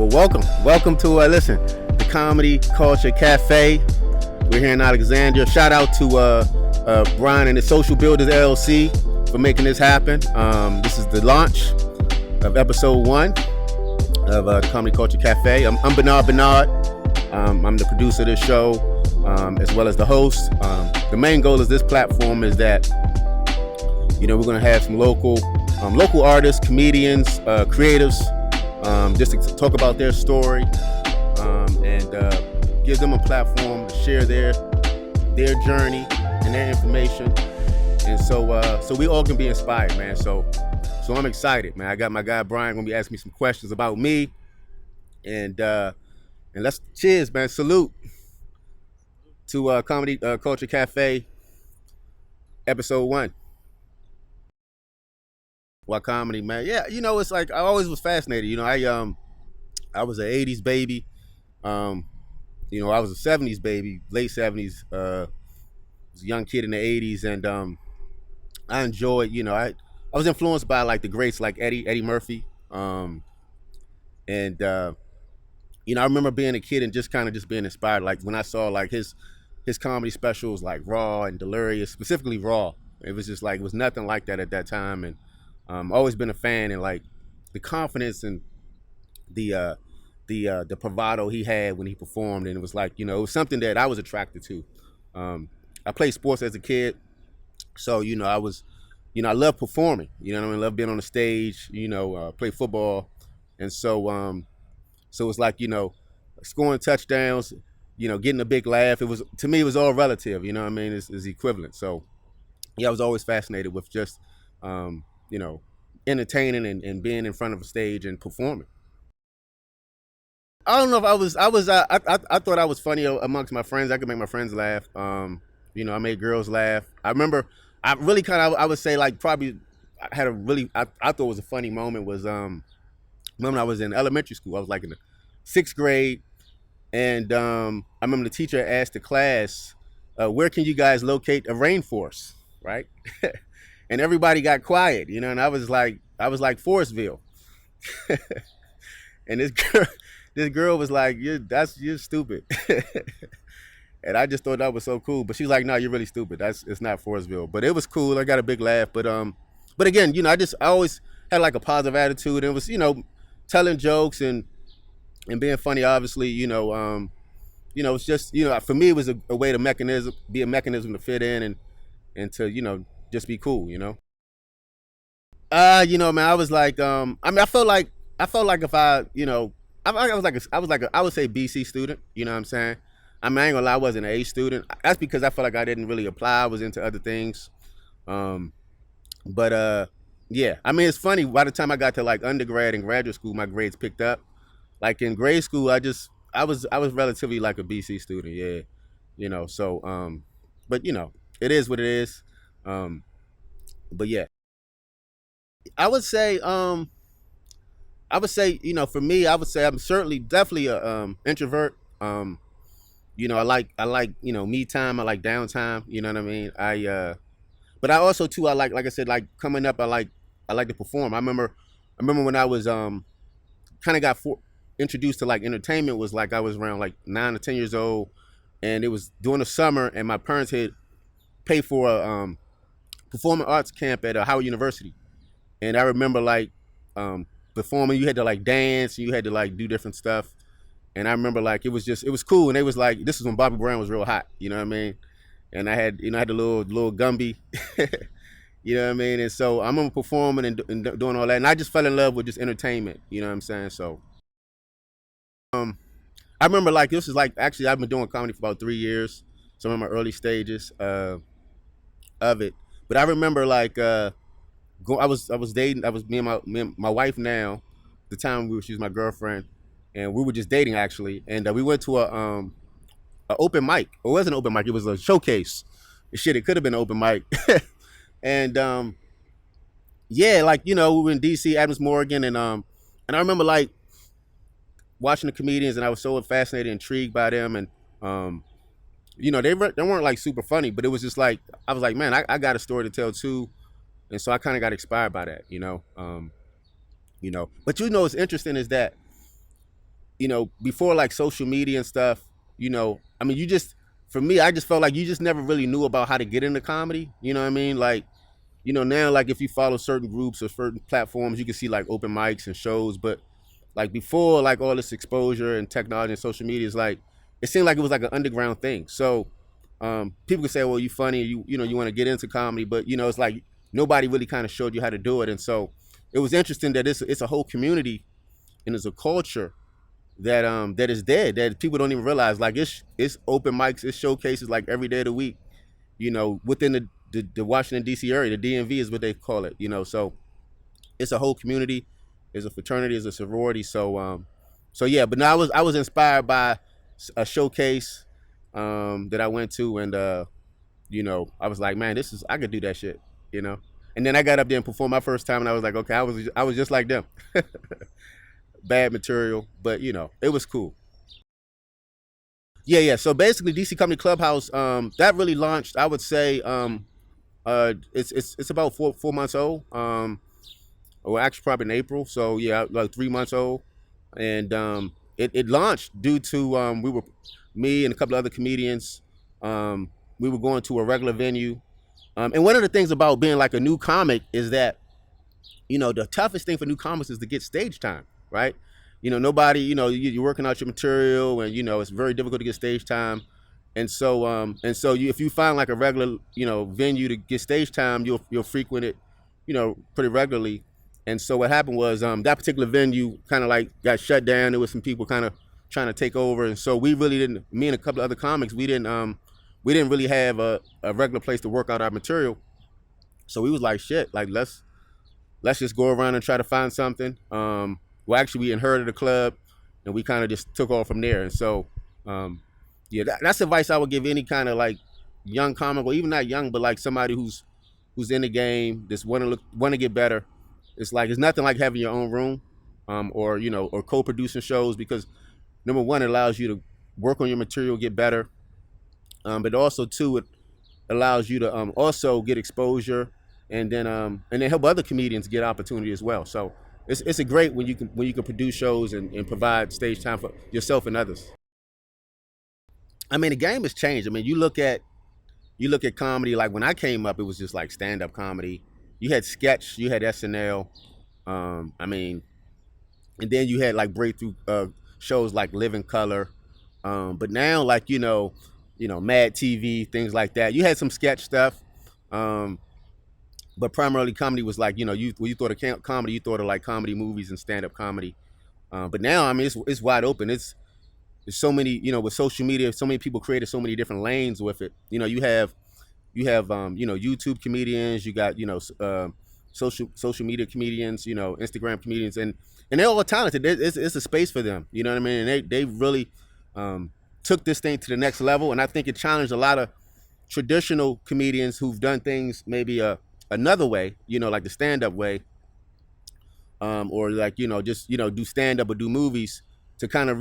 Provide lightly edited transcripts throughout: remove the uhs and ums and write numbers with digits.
Well, welcome to the Comedy Culture Cafe. We're here in Alexandria. Shout out to Brian and the Social Builders LLC for making this happen. This is the launch of episode 1 of Comedy Culture Cafe. I'm Bernard. I'm the producer of this show, as well as the host. The main goal of this platform is that we're going to have some local artists, comedians, creatives, just to talk about their story, and give them a platform to share their journey and their information, and so we all can be inspired, man. So I'm excited, man. I got my guy Brian gonna be asking me some questions about me, and let's cheers, man. Salute to Comedy Culture Cafe, episode 1. Why comedy, man? Yeah, it's like I always was fascinated. I was an 80s baby. I was a 70s baby, late 70s. Was a young kid in the 80s, and I enjoyed. I was influenced by like the greats like Eddie Murphy. I remember being a kid and just being inspired. Like when I saw like his comedy specials, like Raw and Delirious, specifically Raw. It was just like it was nothing like that at that time, and always been a fan, and like the confidence and the bravado he had when he performed, and it was like it was something that I was attracted to. I played sports as a kid, so I was I love performing. I love being on the stage. Play football, and so it's like scoring touchdowns, getting a big laugh. It was, to me, it was all relative. It's equivalent. So yeah, I was always fascinated with just entertaining and being in front of a stage and performing. I don't know if I thought I was funny amongst my friends. I could make my friends laugh. I made girls laugh. I remember I really I would say like probably I had a really, I thought was a funny moment was when I was in elementary school. I was like in the 6th grade, and I remember the teacher asked the class, where can you guys locate a rainforest, right? And everybody got quiet, and I was like Forestville. And this girl was like, you're stupid. And I just thought that was so cool. But she's like, no, you're really stupid. It's not Forestville. But it was cool. I got a big laugh. But again, I always had like a positive attitude, and it was, telling jokes and being funny, obviously, it's just, for me, it was a way to be a mechanism to fit in and to, just be cool, man, I was like, I felt like if I would say BC student, you know what I'm saying? I ain't gonna lie, I wasn't an A student. That's because I felt like I didn't really apply. I was into other things. Yeah, it's funny, by the time I got to like undergrad and graduate school, my grades picked up. Like in grade school, I was relatively like a BC student, yeah. But it is what it is. But yeah. I would say, for me, I would say I'm definitely a introvert. I like me time. I like downtime. You know what I mean? But I also too, like I said, like coming up, I like to perform. I remember when I was kind of got introduced to like entertainment, was like I was around like 9 or 10 years old, and it was during the summer, and my parents had paid for a performing arts camp at Howard University. And I remember like performing, you had to like dance, you had to like do different stuff. And I remember like it was cool. And they was like, this is when Bobby Brown was real hot, you know what I mean? And I had the little Gumby, you know what I mean? And so I remember performing and doing all that. And I just fell in love with just entertainment, you know what I'm saying? So I remember like, this is like, actually I've been doing comedy for about 3 years. Some of my early stages of it. But I remember like, I was dating. I was me and my wife now. The time she was my girlfriend, and we were just dating actually. And we went to a open mic. It wasn't an open mic. It was a showcase. Shit, it could have been an open mic. And yeah, like we were in DC, Adams Morgan, and I remember like watching the comedians, and I was so fascinated, intrigued by them, and they weren't like super funny, but it was just like I was like, man, I got a story to tell too. And so I kind of got inspired by that, But what's interesting is that before like social media and stuff, I mean, for me, I just felt like you just never really knew about how to get into comedy. You know what I mean? Like, now like if you follow certain groups or certain platforms, you can see like open mics and shows. But like before, like all this exposure and technology and social media is like, it seemed like it was like an underground thing. So people could say, well, you funny, you want to get into comedy, but it's like nobody really kind of showed you how to do it. And so it was interesting that it's a whole community and it's a culture that is dead, that people don't even realize. Like it's open mics, it's showcases like every day of the week, within the Washington D.C. area. The DMV is what they call it. So it's a whole community. There's a fraternity, there's a sorority. So yeah. But now I was inspired by a showcase that I went to, and I was like, man, I could do that shit. And then I got up there and performed my first time, and I was like, okay, I was just like them. Bad material, but it was cool. Yeah. So basically, DC Comedy Clubhouse, that really launched. I would say, it's about 4 months old. Or actually probably in April. So yeah, like 3 months old, and it launched due to me and a couple of other comedians. We were going to a regular venue, and one of the things about being like a new comic is that the toughest thing for new comics is to get stage time, right? Nobody, you're working out your material, and it's very difficult to get stage time. And so if you find like a regular, venue to get stage time, you'll frequent it, pretty regularly. And so what happened was that particular venue kind of like got shut down. There was some people kind of trying to take over, and so we really didn't. Me and a couple of other comics, we didn't really have a regular place to work out our material. So we was like, shit, like let's just go around and try to find something. Well, actually, we inherited the club, and we kind of just took off from there. And so, yeah, that's advice I would give any kind of like young comic, or even not young, but like somebody who's in the game, just want to get better. It's nothing like having your own room, or co-producing shows, because number one, it allows you to work on your material, get better, but also too, it allows you to also get exposure, and then help other comedians get opportunity as well. So it's a great when you can produce shows and provide stage time for yourself and others. I mean, the game has changed. I mean, you look at comedy. Like when I came up, it was just like stand up comedy. You had sketch, you had SNL. I mean, and then you had like breakthrough shows like Living Color. But now, like Mad TV, things like that. You had some sketch stuff, um, but primarily comedy was like when you thought of comedy, you thought of like comedy movies and stand up comedy. But now, I mean, it's wide open. There's so many, with social media, so many people created so many different lanes with it. You have YouTube comedians, you got social media comedians, Instagram comedians, and they're all talented. It's a space for them. You know what I mean? And they really took this thing to the next level, and I think it challenged a lot of traditional comedians who've done things maybe another way, like the stand up way, or like just do stand up or do movies, to kind of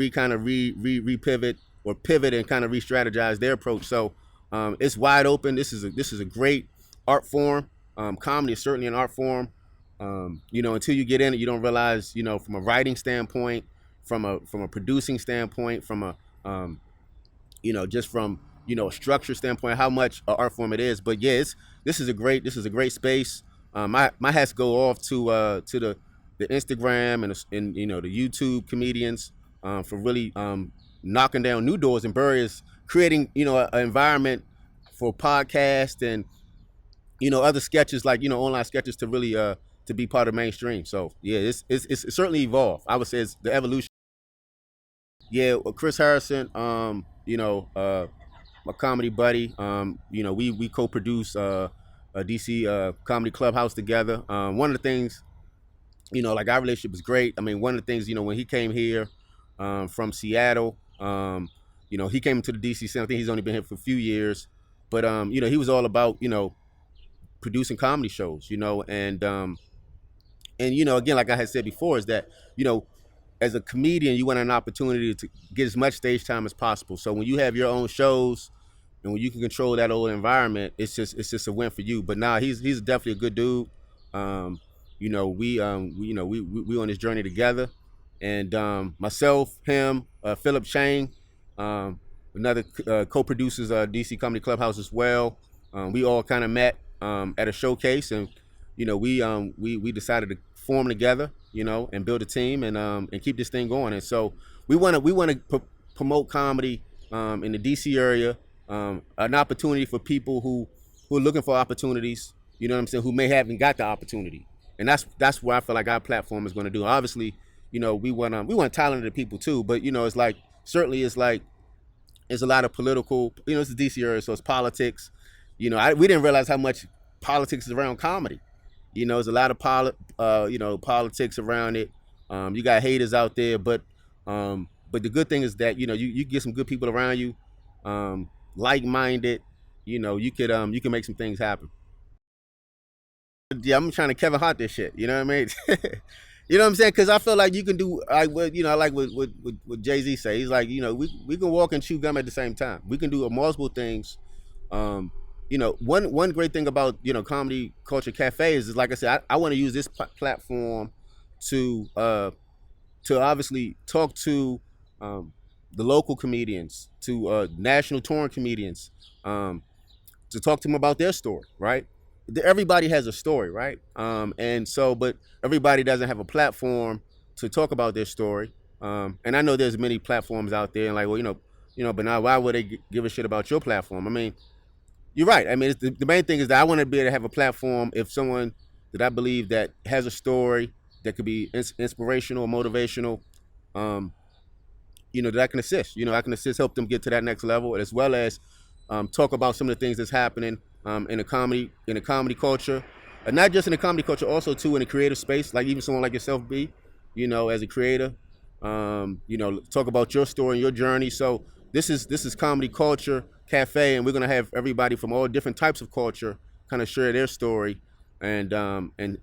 pivot or pivot and kind of re-strategize their approach. So it's wide open. This is a great art form. Comedy is certainly an art form. Until you get in it, you don't realize, from a writing standpoint, from a producing standpoint, from a just from a structure standpoint, how much an art form it is. But yeah, this is a great space. My hats go off to the Instagram and the YouTube comedians, for really knocking down new doors and barriers, creating an environment for podcast and other sketches, like online sketches, to really to be part of mainstream. So yeah, it's certainly evolved. I would say it's the evolution. Yeah, well, Chris Harrison, my comedy buddy. We co-produce a DC comedy clubhouse together. One of the things, like our relationship is great. I mean, one of the things, when he came here from Seattle, he came into the DC scene. I think he's only been here for a few years, but he was all about producing comedy shows, and again, like I had said before, is that as a comedian, you want an opportunity to get as much stage time as possible. So when you have your own shows and when you can control that whole environment, it's just a win for you. But nah, he's definitely a good dude. We on this journey together. and myself, him, Philip Chang, another co-producers, DC Comedy Clubhouse as well. We all kind of met at a showcase, and we decided to form together, and build a team, and keep this thing going. And so we want to promote comedy in the DC area, an opportunity for people who are looking for opportunities. You know what I'm saying? Who may haven't got the opportunity, and that's where I feel like our platform is going to do. Obviously, we want talented people too, but it's like certainly it's like it's a lot of political. It's the DC area, so it's politics. We didn't realize how much politics is around comedy. There's a lot of politics around it. You got haters out there, but the good thing is that you get some good people around you, like-minded. You can make some things happen. Yeah, I'm trying to Kevin Hart this shit. You know what I mean? You know what I'm saying? Because I feel like you can do I like what Jay Z say. He's like, we can walk and chew gum at the same time. We can do multiple things. One great thing about Comedy Culture Cafe is like I said, I want to use this platform to obviously talk to the local comedians, to national touring comedians, to talk to them about their story, right? Everybody has a story, right? And so, but everybody doesn't have a platform to talk about their story. And I know there's many platforms out there, and like, well, but now why would they give a shit about your platform? I mean, you're right. I mean, the main thing is that I want to be able to have a platform if someone that I believe that has a story that could be inspirational or motivational, that I can assist. I can assist, help them get to that next level, as well as talk about some of the things that's happening in the comedy culture, and not just in the comedy culture, also too in the creative space. Like even someone like yourself, B, as a creator, talk about your story and your journey. So this is Comedy Culture Cafe, and we're gonna have everybody from all different types of culture kind of share their story, and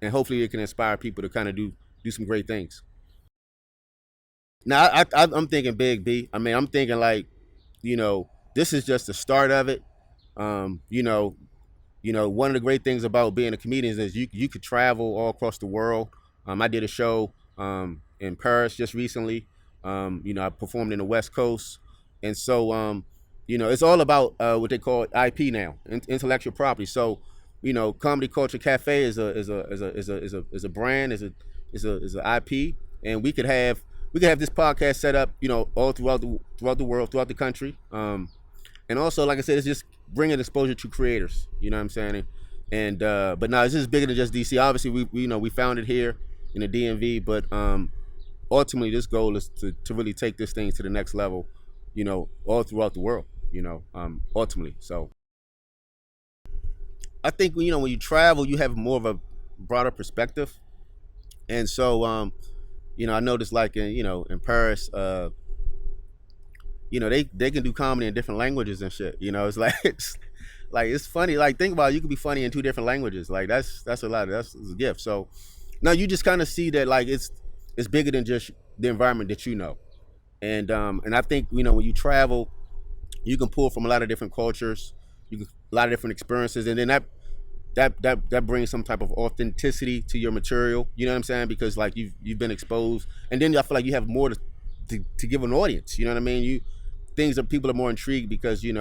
hopefully it can inspire people to kind of do some great things. Now I'm thinking big, B. I mean, I'm thinking like, this is just the start of it. Um, you know, one of the great things about being a comedian is you could travel all across the world. I did a show in Paris just recently. I performed in the West Coast, and so it's all about what they call IP now, intellectual property. So, Comedy Culture Cafe is a brand, is a IP, and we could have this podcast set up, all throughout the world, throughout the country. And also, like I said, it's just bringing exposure to creators. You know what I'm saying? And but no, this is bigger than just DC. Obviously, we found it here in the DMV, but ultimately, this goal is to really take this thing to the next level. All throughout the world. Ultimately. So I think when you travel, you have more of a broader perspective, and so I noticed like in Paris. They can do comedy in different languages and shit. It's like it's funny. Like think about it, you can be funny in two different languages. Like that's a lot. That's a gift. So now you just kind of see that like it's bigger than just the environment that and I think when you travel, you can pull from a lot of different cultures, a lot of different experiences, and then that brings some type of authenticity to your material. You know what I'm saying? Because like you've been exposed, and then I feel like you have more to give an audience. You know what I mean? Things that people are more intrigued because you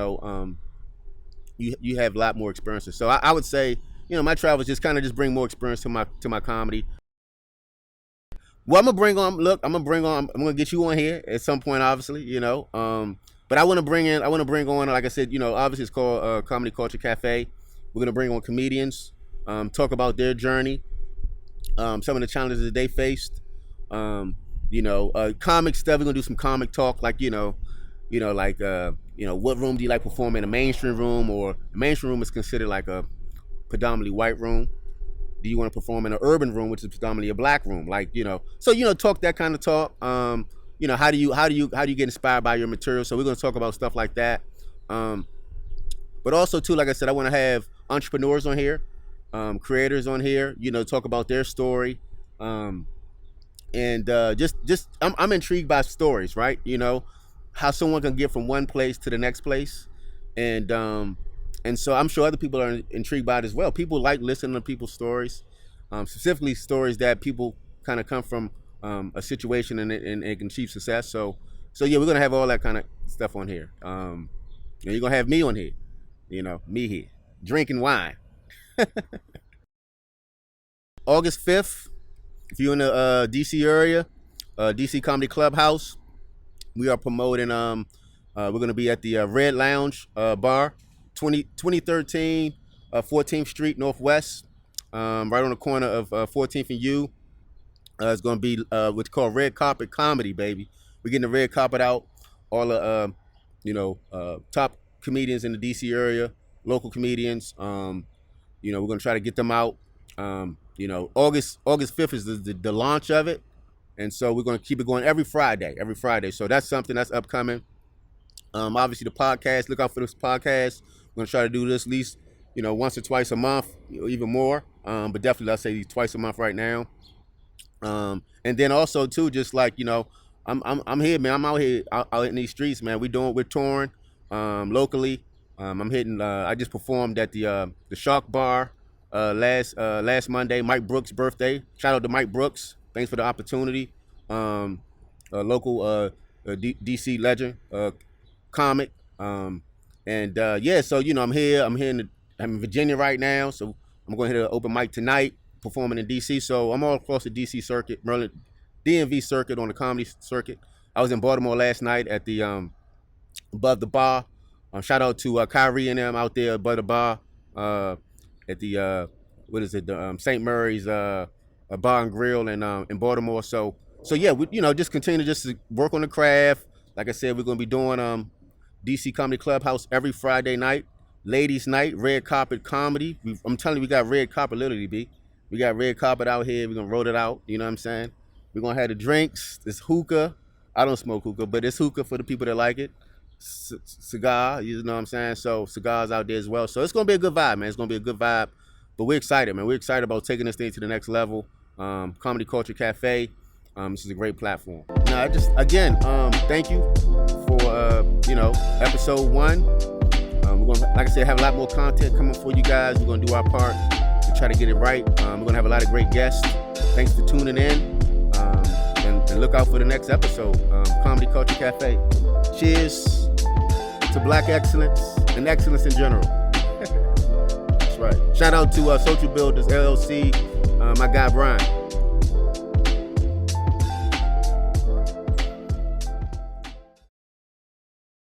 have a lot more experiences. So I would say my travels just kind of just bring more experience to my comedy. Well, I'm gonna get you on here at some point, obviously, but I want to bring on, like I said, obviously it's called Comedy Culture Cafe. We're gonna bring on comedians, talk about their journey, some of the challenges that they faced, comic stuff. We're gonna do some comic talk, like what room do you like performing in a mainstream room, or a mainstream room is considered like a predominantly white room. Do you want to perform in an urban room, which is predominantly a black room? So talk that kind of talk. How do you get inspired by your material? So we're gonna talk about stuff like that. But also too, like I said, I want to have entrepreneurs on here, creators on here. Talk about their story. And I'm intrigued by stories, right? How someone can get from one place to the next place, and so I'm sure other people are intrigued by it as well. People like listening to people's stories, specifically stories that people kind of come from a situation and it can achieve success. So yeah, we're gonna have all that kind of stuff on here. You're gonna have me on here, me here drinking wine. August 5th, if you're in the DC area, DC Comedy Clubhouse, we are promoting. We're gonna be at the Red Lounge Bar, 2013 14th Street Northwest, right on the corner of 14th and U. It's gonna be what's called Red Carpet Comedy, baby. We're getting the red carpet out. All the top comedians in the DC area, local comedians. We're gonna try to get them out. August 5th is the launch of it, and so we're gonna keep it going every Friday. So that's something that's upcoming. Obviously the podcast. Look out for this podcast. We're gonna try to do this at least once or twice a month, even more. But definitely, let's say twice a month right now. And then also too, just like I'm here, man. I'm out here out in these streets, man. We're touring locally. I'm hitting. I just performed at the Shark Bar last Monday. Mike Brooks' birthday. Shout out to Mike Brooks. Thanks for the opportunity. A local DC legend, comic. So I'm here. I'm in Virginia right now. So I'm going to hit an open mic tonight, performing in DC. So I'm all across the DC circuit, Maryland, DMV circuit, on the comedy circuit. I was in Baltimore last night at the Above the Bar. Shout out to Kyrie and them out there above the bar at the St. Mary's Bar and Grill in Baltimore. So yeah, we just continue to work on the craft. Like I said, we're gonna be doing DC Comedy Clubhouse every Friday night, ladies' night, red carpet comedy. I'm telling you, we got red carpet literally, B. We got red carpet out here. We're gonna roll it out. You know what I'm saying? We're gonna have the drinks. This hookah. I don't smoke hookah, but it's hookah for the people that like it. Cigar, you know what I'm saying? So cigars out there as well. So it's gonna be a good vibe, man. It's gonna be a good vibe. But we're excited, man. We're excited about taking this thing to the next level. Comedy Culture Cafe. This is a great platform. Now, thank you for episode 1. We're gonna, like I said, have a lot more content coming for you guys. We're gonna do our part to try to get it right. We're gonna have a lot of great guests. Thanks for tuning in, and look out for the next episode. Comedy Culture Cafe. Cheers to Black excellence and excellence in general. That's right. Shout out to Social Builders LLC, my guy Brian.